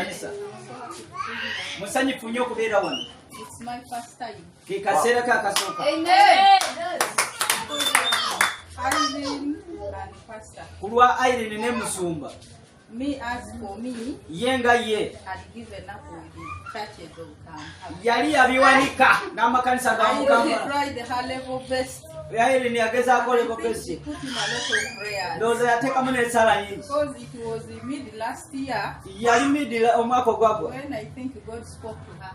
kanisa. Musanyifu nnyo okubeera wano. It's my first time. Ke kaseera kakasooka. Amen. Irene and pastor. Kulwa Irene ne musumba. Me as for me, Yenga ye. had given up with the churches of camp. Yali yabiwanika n'amakanisa ga Mukama. I tried the high level best. Irene yagezaako level best. She put in a lot of prayers. Ndowooza yateekamu n'ensala nyingi. Because it was mid last year. Yali midi omwaka ogwagwa. When I think God spoke to her.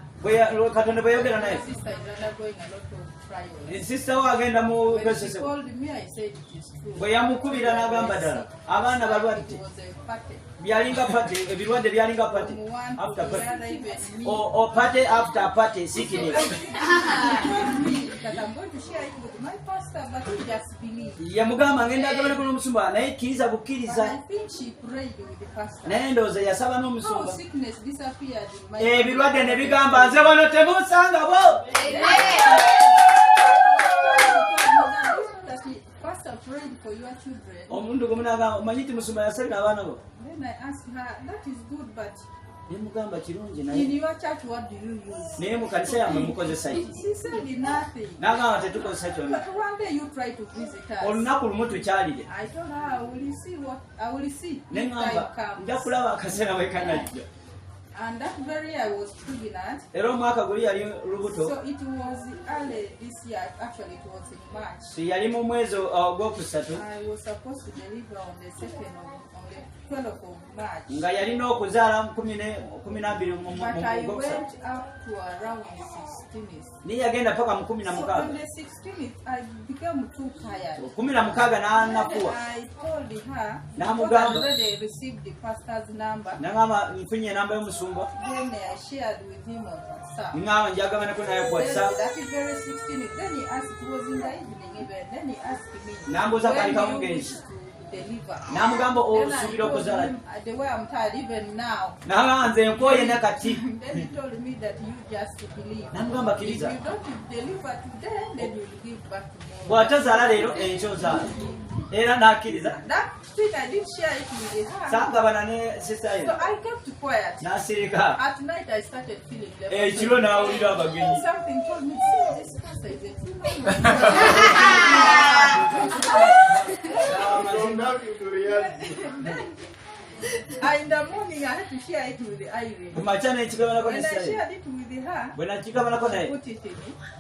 Katonda bwe yogera naye. Sister is undergoing a lot of trials. Sister we agenda mu When she gesesebwa. called me, I said it is true. Bwe yamukubira n'agamba ddala abaana balwadde. It was a party. Byalinga party, ebirwadde byalinga party. From one After to the party. other, even me. Or party after party, sickness. She told me that I'm going to share it with my pastor, but he just believed. Yamugamba ngenda agabane ku n'omusumba naye kkiriza But I bukkiriza. think she prayed with the pastor. Naye ndowooza yasaba How n'omusumba. sickness disappeared in my Ebirwadde ne bigamba nze bano temunsangabo. That the pastor prayed for your children. Omuntu gumu n'agamba omanyi nti musumba yasabira abaana bo. Then I asked her, that is good, but Ne mugamba kirungi in naye. your church, what do you use? Naye mu kanisa yammwe mukozesa ki? She said nothing. N'agamba tetukozesa kyonna. But one day you try to visit us. Olunaku lumu tukyalire. I told her, I will see what I will see Ne if ŋŋamba time comes. nja kulaba akaseera bwe kanajja. And that very year I was pregnant. Era omwaka guli yali lubuto. So it was early this year. Actually, it was in March. Yali mu mwezi ogwokusatu. I was supposed to deliver on the 12th of March. Nga yalina okuzaala 12 mu But I gwokusatu. went up to around 16th. Naye yagenda paka mu So 16. on the 16th, I became too tired. 16 n'anakuwa. I told her, Namugamba. because I already received the pastor's number. N'agamba nfunye enamba y'omusumba. Then I shared with him on WhatsApp. N'agamba njagabanako naye ku Then WhatsApp. that is very 16th. Then he asked, it was in the evening even. Then he asked me, N'ambuuza when kali do you kawungeezi. wish to deliver? N'amugamba Then I osuubira told okuzaala. him, the way I'm tired even now. N'agamba nze nkooye ne kati. Then he told me that you just believe. N'amugamba If kkiriza. you don't deliver today, then you'll give back tomorrow. Bw'atazaala leero enkya ozaala. Era n'akkiriza. That thing I didn't share it with her. Saagabana ne sister ye. So I kept quiet. N'asirika. At night I started feeling the Ekiro n'awulira abagenyi. something told me, see, this pastor is a true man. In the morning I had to share it with Irene. Ku makya n'ekigabanako When ne I sister ye. shared it with her, Bwe nakigabanako I naye. put it in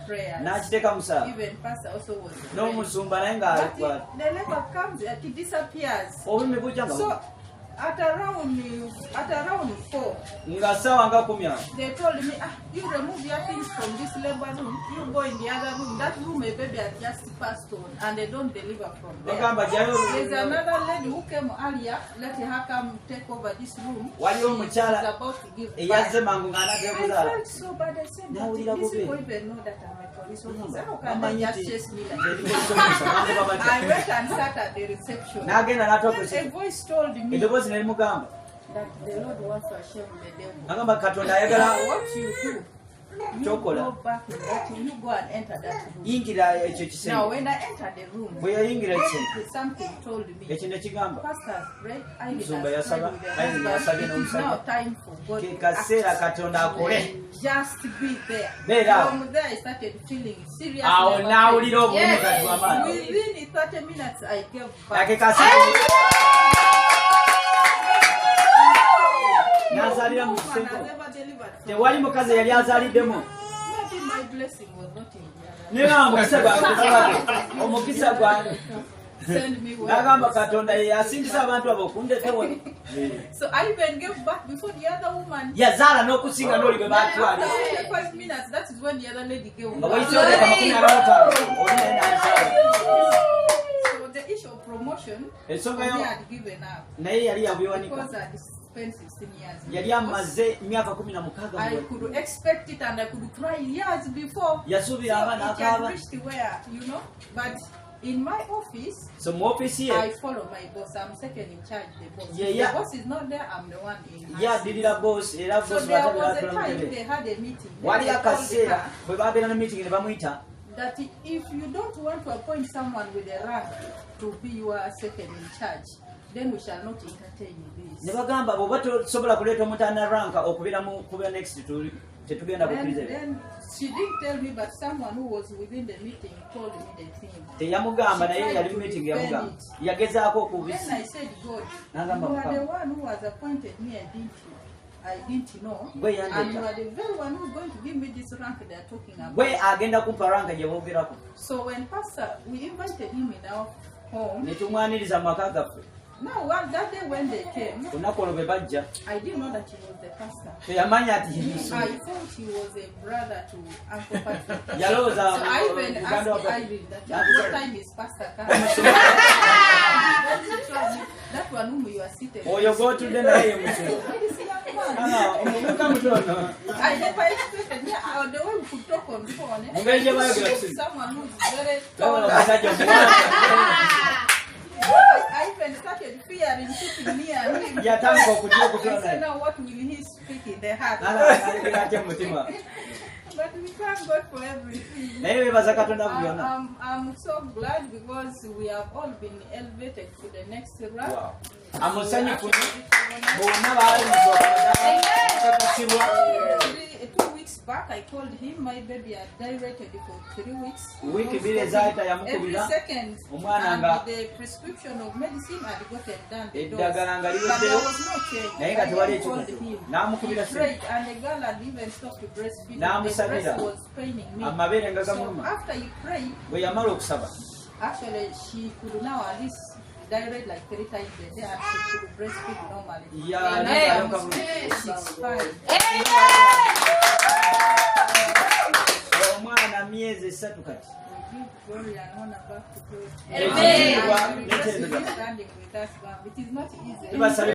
prayers. N'akiteeka mu saawa. Even pastor also was praying. N'omusumba naye But ng'akwata. the leper comes, it disappears. Obulumi bujja nga So at around 4, nga ssaawa nga 10 awo. they told me, you remove your things from this labor room, you go in the other room. That room a baby had just passed on, and they don't deliver from there. Bagamba jyayo. There's another lady who came earlier, let her come take over this room. Waliwo She's omukyala about to give eyazze birth. mangu ng'anaagala I okuzaala. felt so bad. I said, Now but we these are people moving. even know that I'm a police officer. How can Bamanyi they just nti chase me like nze this? ndikusomosa, bangoba batya. I went and sat at the reception. N'agenda n'atuuka ku Then a voice told me eddoboozi ne limugamba. that the Lord wants to shame the devil. Agamba Katonda ayagala Now what you do, you Chokola. go back in that room, you go and enter that room. yingira ekyo Now kisenge. when I entered the room, Bwe yayingira ekisenge. something told me, Ekyo ne kigamba. Pastor, right? I need Musumba to yasaba, with the Irene husband. yasabye It is n'omusajja. now time for God Ke to kaseera act. Katonda akole. Just be there. Beera awo. From there I started feeling serious. Awo never n'awulira felt. obulumi kati bw'amaanyi. Within 30 minutes I gave Ake back. kaseera. N'azaalira mu No one kisenge. has ever delivered from Tewali mukazi yali azaaliddemu. Maybe my blessing was not in there. Naye nga omukisa gwange. Omukisa gwange. Send me word. N'agamba Katonda ye yasindisa abantu abo okundeeta wano. So I even gave back before the other woman. Yazaala n'okusinga n'oli bwe baatwala. After 5 minutes, that is when the other lady gave Nga back. bw'ayise oteeka 25 oli naye n'azaala. So the issue of promotion, Ensonga we yo had given up naye yali yabiwanika. because I spent 16 years. in Yali the course. amaze emyaka 16 I mu could expect it and I could cry years before. yasuubira So abaana it had akaaba. reached where, but in my office, So mu ofiisi I ye follow my boss. I'm second in charge. The boss. Yeah, If yeah. the boss is not there, I'm the one in. yaddirira boss era So boss there was a batabira time atulambere. they had a meeting. Then Wali they told akaseera her bwe babeera ne meeting ne bamuyita that if you don't want to appoint someone with a rank to be your second in charge, then we shall not entertain this. Ne bagamba bw'oba tosobola kuleeta omutanda ranka okubeera mu kubeera next tetugenda kukkiriza. Then she didn't tell me, but someone who was within the meeting told me the thing. Teyamugamba naye yali mu meeting yamugamba. Yagezaako okubisa. Then I said, God, you are the one who has appointed me, I didn't know. And you are the very one who's going to give me this rank they are talking about. So when Pastor, we invited him in our home. Now, that day when they came, I didn't know that he was the pastor. I thought he was a brother to Uncle Patrick. So I even asked Irene that what time is Pastor coming? That one whom you are seated. Oh, you go to the name. I never expected the way we could talk on the phone. Someone who's very tall. I even started fearing sitting near him. I said, now what will he speak in the heart? But we thank God for everything. I'm so glad because we have all been elevated to the next round. Wow. 2 weeks back, I told him my baby had dilated for 3 weeks. Every second, and the prescription of medicine had gotten done. But there was no change. I told him. He prayed, and the girl had even stopped breastfeeding. The breast was paining me. So after he prayed, actually she could now at least dilate like 3 times a day and she could breastfeed normally. She's fine. Glory and honor back to God. Amen. Standing with us, it is not easy.